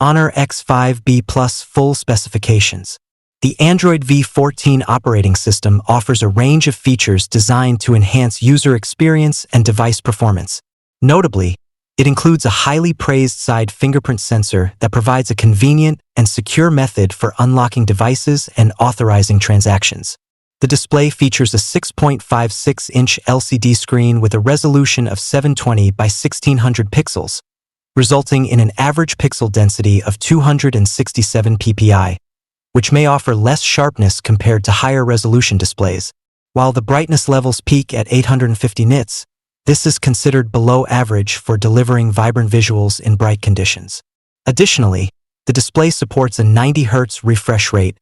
Honor X5B Plus full specifications. The Android V14 operating system offers a range of features designed to enhance user experience and device performance. Notably, it includes a highly praised side fingerprint sensor that provides a convenient and secure method for unlocking devices and authorizing transactions. The display features a 6.56-inch LCD screen with a resolution of 720 by 1600 pixels, resulting in an average pixel density of 267 ppi, which may offer less sharpness compared to higher resolution displays. While the brightness levels peak at 850 nits, this is considered below average for delivering vibrant visuals in bright conditions. Additionally, the display supports a 90 Hz refresh rate,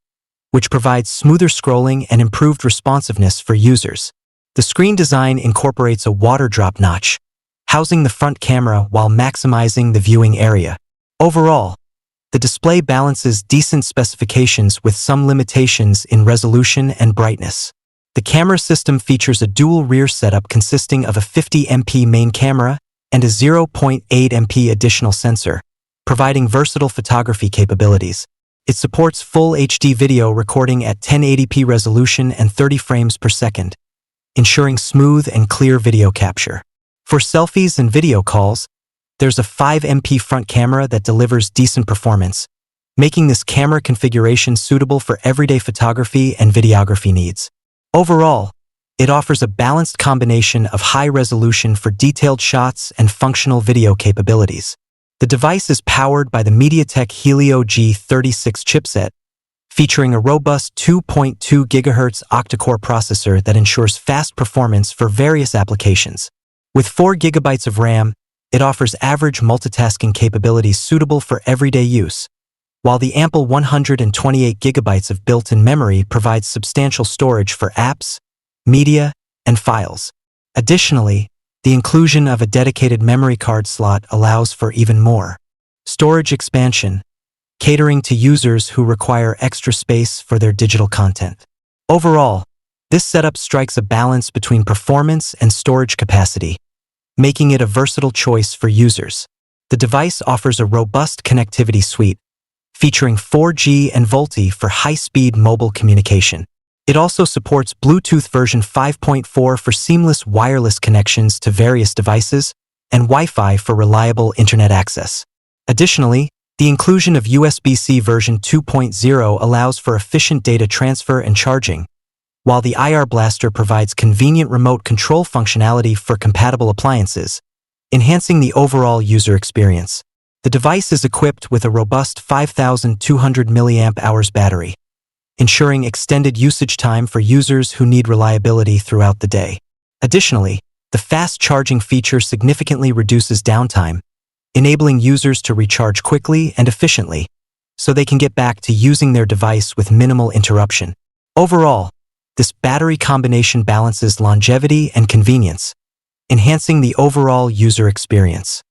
which provides smoother scrolling and improved responsiveness for users. The screen design incorporates a water drop notch, housing the front camera while maximizing the viewing area. Overall, the display balances decent specifications with some limitations in resolution and brightness. The camera system features a dual rear setup consisting of a 50MP main camera and a 0.8MP additional sensor, providing versatile photography capabilities. It supports full HD video recording at 1080p resolution and 30 frames per second, ensuring smooth and clear video capture. For selfies and video calls, there's a 5MP front camera that delivers decent performance, making this camera configuration suitable for everyday photography and videography needs. Overall, it offers a balanced combination of high resolution for detailed shots and functional video capabilities. The device is powered by the MediaTek Helio G36 chipset, featuring a robust 2.2 GHz octa-core processor that ensures fast performance for various applications. With 4 GB of RAM, it offers average multitasking capabilities suitable for everyday use, while the ample 128 GB of built-in memory provides substantial storage for apps, media, and files. Additionally, the inclusion of a dedicated memory card slot allows for even more storage expansion, catering to users who require extra space for their digital content. Overall, this setup strikes a balance between performance and storage capacity, making it a versatile choice for users. The device offers a robust connectivity suite, featuring 4G and VoLTE for high-speed mobile communication. It also supports Bluetooth version 5.4 for seamless wireless connections to various devices and Wi-Fi for reliable internet access. Additionally, the inclusion of USB-C version 2.0 allows for efficient data transfer and charging, while the IR Blaster provides convenient remote control functionality for compatible appliances, enhancing the overall user experience. The device is equipped with a robust 5,200 mAh battery, ensuring extended usage time for users who need reliability throughout the day. Additionally, the fast charging feature significantly reduces downtime, enabling users to recharge quickly and efficiently, so they can get back to using their device with minimal interruption. Overall, this battery combination balances longevity and convenience, enhancing the overall user experience.